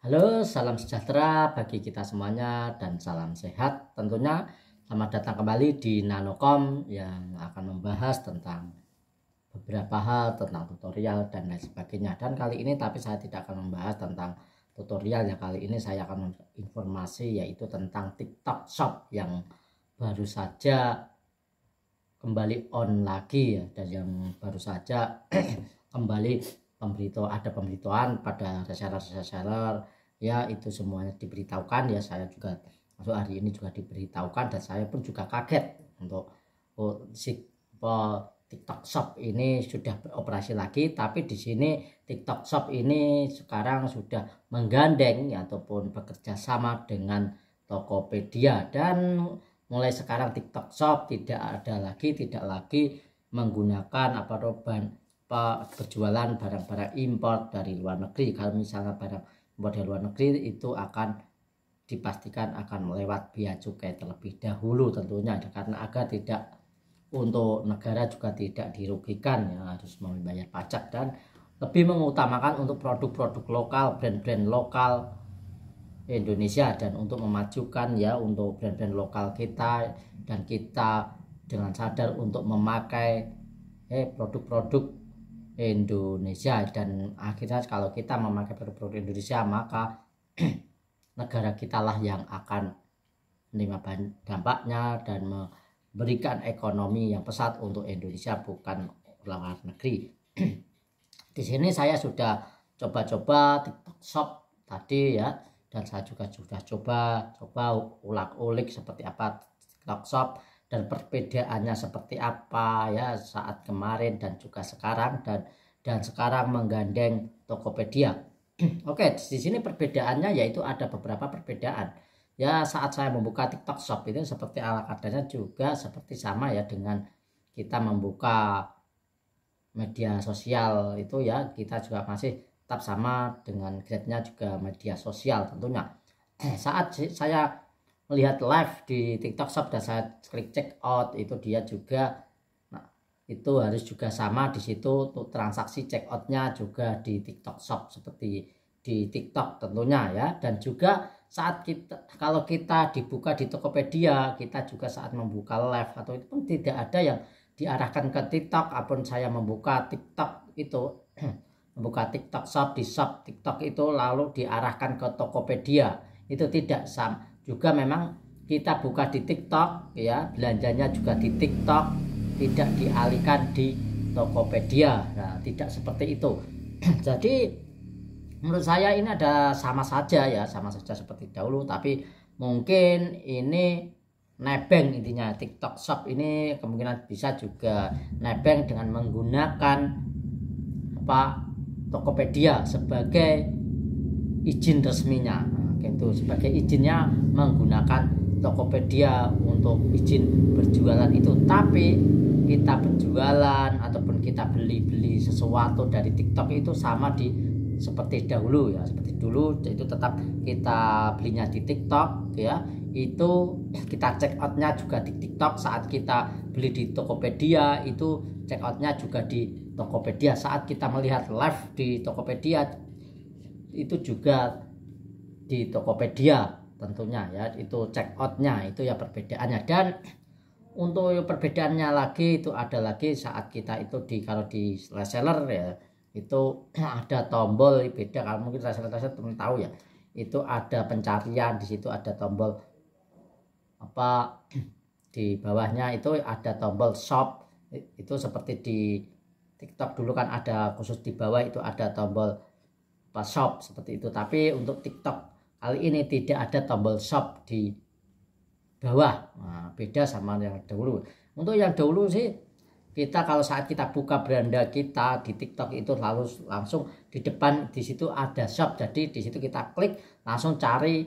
Halo, salam sejahtera bagi kita semuanya dan salam sehat. Tentunya selamat datang kembali di Nanokom yang akan membahas tentang beberapa hal tentang tutorial dan lain sebagainya. Dan kali ini saya tidak akan membahas tentang tutorial ya. Kali ini saya akan informasi yaitu tentang TikTok Shop yang baru saja kembali on lagi ya, dan yang baru saja kembali ada pemberitahuan pada reseller ya, itu semuanya diberitahukan ya. Saya juga masuk hari ini juga diberitahukan dan saya pun juga kaget untuk TikTok Shop ini sudah beroperasi lagi. Tapi di sini TikTok Shop ini sekarang sudah menggandeng ya, ataupun bekerja sama dengan Tokopedia, dan mulai sekarang TikTok Shop tidak lagi menggunakan berjualan barang-barang impor dari luar negeri. Kalau misalnya barang impor dari luar negeri itu akan dipastikan akan melewat bea cukai terlebih dahulu tentunya, karena agar tidak, untuk negara juga tidak dirugikan ya, harus membayar pajak dan lebih mengutamakan untuk produk-produk lokal, brand-brand lokal Indonesia, dan untuk memajukan ya untuk brand-brand lokal kita, dan kita dengan sadar untuk memakai produk-produk Indonesia. Dan akhirnya kalau kita memakai produk-produk Indonesia, maka negara kita lah yang akan menerima dampaknya dan memberikan ekonomi yang pesat untuk Indonesia, bukan luar negeri. Di sini saya sudah coba-coba TikTok Shop tadi ya, dan saya juga sudah coba ulak-ulik seperti apa TikTok Shop dan perbedaannya seperti apa ya saat kemarin dan juga sekarang, dan sekarang menggandeng Tokopedia. Oke, di sini perbedaannya yaitu ada beberapa perbedaan. Ya, saat saya membuka TikTok Shop itu seperti ala kadarnya juga seperti sama ya dengan kita membuka media sosial itu ya, kita juga masih tetap sama dengan grade-nya juga media sosial tentunya. Saat saya melihat live di TikTok Shop dan saya klik check out, itu dia juga itu harus juga sama di situ untuk transaksi check outnya juga di TikTok Shop seperti di TikTok tentunya ya. Dan juga saat kalau kita dibuka di Tokopedia, kita juga saat membuka live atau itu pun tidak ada yang diarahkan ke TikTok. Apun saya membuka TikTok itu membuka TikTok Shop di shop TikTok itu lalu diarahkan ke Tokopedia, itu tidak sama juga. Memang kita buka di TikTok ya, belanjanya juga di TikTok, tidak dialihkan di Tokopedia. Nah, tidak seperti itu. Jadi menurut saya ini ada sama saja seperti dahulu, tapi mungkin ini nebeng. Intinya TikTok Shop ini kemungkinan bisa juga nebeng dengan menggunakan Tokopedia sebagai izin resminya. Itu sebagai izinnya menggunakan Tokopedia untuk izin berjualan itu. Tapi kita berjualan ataupun kita beli sesuatu dari TikTok itu sama seperti dahulu ya, seperti dulu itu tetap kita belinya di TikTok ya, itu kita check outnya juga di TikTok. Saat kita beli di Tokopedia itu check outnya juga di Tokopedia. Saat kita melihat live di Tokopedia itu juga di Tokopedia tentunya ya, itu check outnya. Itu ya perbedaannya. Dan untuk perbedaannya lagi itu ada lagi saat kita itu kalau di reseller ya, itu ada tombol beda. Kalau mungkin reseller teman tahu ya, itu ada pencarian, di situ ada tombol di bawahnya itu ada tombol shop. Itu seperti di TikTok dulu kan ada khusus di bawah itu ada tombol shop seperti itu. Tapi untuk TikTok kali ini tidak ada tombol shop di bawah. Nah, beda sama yang dahulu. Untuk yang dahulu sih, kita kalau saat kita buka beranda kita di TikTok itu langsung di depan di situ ada shop. Jadi di situ kita klik langsung cari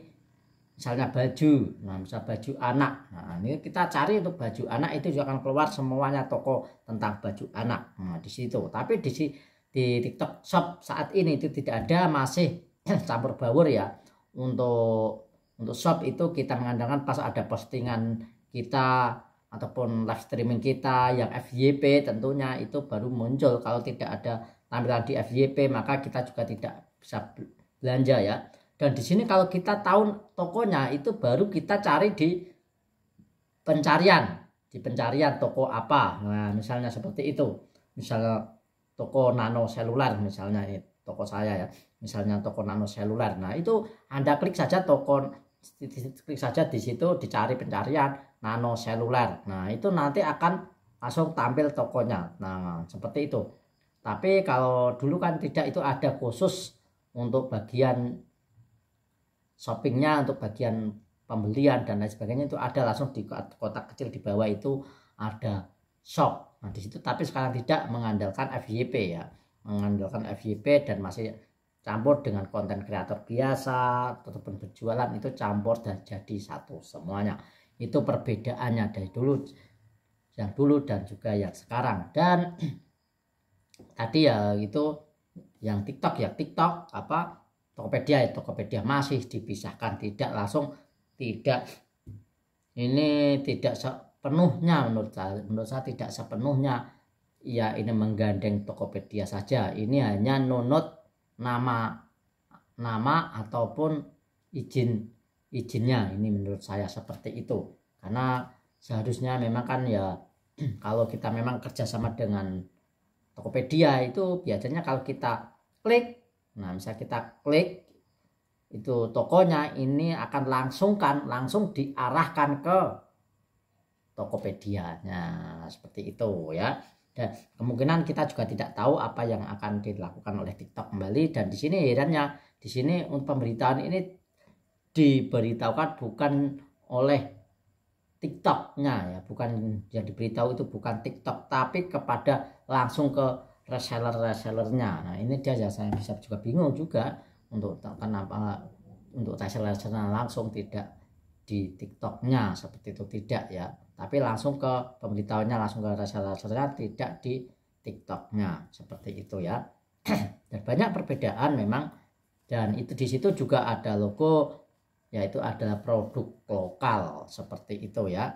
misalnya baju. Nah, misal baju anak. Nah, ini kita cari untuk baju anak, itu juga akan keluar semuanya toko tentang baju anak. Nah, di situ. Tapi di TikTok Shop saat ini itu tidak ada, masih campur baur ya. Untuk shop itu kita mengandalkan pas ada postingan kita ataupun live streaming kita yang FYP tentunya, itu baru muncul. Kalau tidak ada tampilan di FYP maka kita juga tidak bisa belanja ya. Dan di sini kalau kita tahu tokonya itu baru kita cari di pencarian toko apa. Nah, misalnya seperti itu. Misalnya toko nano seluler misalnya toko saya ya. Misalnya toko nano seluler. Nah, itu Anda klik saja klik saja di situ dicari pencarian nano seluler. Nah, itu nanti akan langsung tampil tokonya. Nah, seperti itu. Tapi kalau dulu kan tidak, itu ada khusus untuk bagian shoppingnya, untuk bagian pembelian dan lain sebagainya, itu ada langsung di kotak kecil di bawah itu ada shop. Nah, di situ tapi sekarang tidak mengandalkan FYP ya. Mengandalkan FYP dan masih campur dengan konten kreator biasa ataupun berjualan, itu campur dan jadi satu semuanya. Itu perbedaannya dari yang dulu dan juga yang sekarang. Dan tadi ya itu yang TikTok apa Tokopedia masih dipisahkan, tidak sepenuhnya menurut saya tidak sepenuhnya ya ini menggandeng Tokopedia saja. Ini hanya nunut nama ataupun izinnya, ini menurut saya seperti itu. Karena seharusnya memang kan ya kalau kita memang kerjasama dengan Tokopedia itu biasanya kalau kita klik, nah misal kita klik itu tokonya, ini akan langsung diarahkan ke Tokopedia. Nah, seperti itu ya. Dan kemungkinan kita juga tidak tahu apa yang akan dilakukan oleh TikTok kembali. Dan di sini herannya, di sini untuk pemberitaan ini diberitahukan bukan oleh TikToknya ya, bukan yang diberitahu itu bukan TikTok, tapi kepada langsung ke resellernya. Nah, ini dia ya, saya bisa juga bingung juga untuk kenapa untuk resellernya langsung tidak di TikToknya, seperti itu tidak ya, tapi langsung ke pemberitahuannya, langsung ke resellernya, tidak di TikToknya, seperti itu ya. Dan banyak perbedaan memang, dan itu di situ juga ada logo, yaitu adalah produk lokal, seperti itu ya.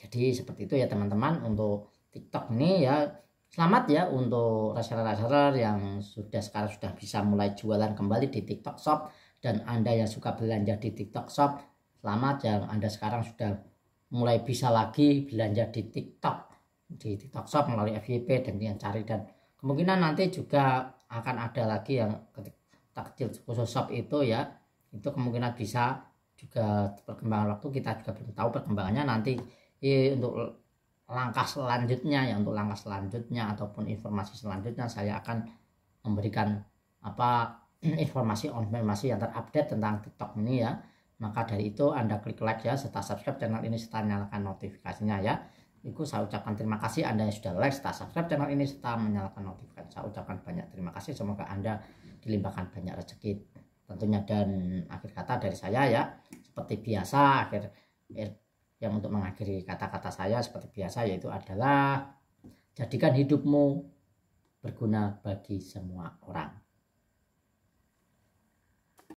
Jadi seperti itu ya teman-teman untuk TikTok ini ya. Selamat ya untuk reseller-reseller yang sekarang sudah bisa mulai jualan kembali di TikTok Shop. Dan Anda yang suka belanja di TikTok Shop, selamat yang Anda sekarang sudah mulai bisa lagi belanja di TikTok Shop melalui FYP dan yang cari. Dan kemungkinan nanti juga akan ada lagi yang kecil khusus shop itu ya. Itu kemungkinan bisa juga, perkembangan waktu kita juga belum tahu perkembangannya nanti. Untuk langkah selanjutnya ya, untuk langkah selanjutnya ataupun informasi selanjutnya saya akan memberikan informasi yang terupdate tentang TikTok ini ya. Maka dari itu Anda klik like ya, serta subscribe channel ini, serta nyalakan notifikasinya ya. Itu saya ucapkan terima kasih Anda yang sudah like, serta subscribe channel ini, serta menyalakan notifikasi. Saya ucapkan banyak terima kasih, semoga Anda dilimpahkan banyak rezeki tentunya. Dan akhir kata dari saya ya, seperti biasa yang untuk mengakhiri kata-kata saya seperti biasa, yaitu adalah jadikan hidupmu berguna bagi semua orang.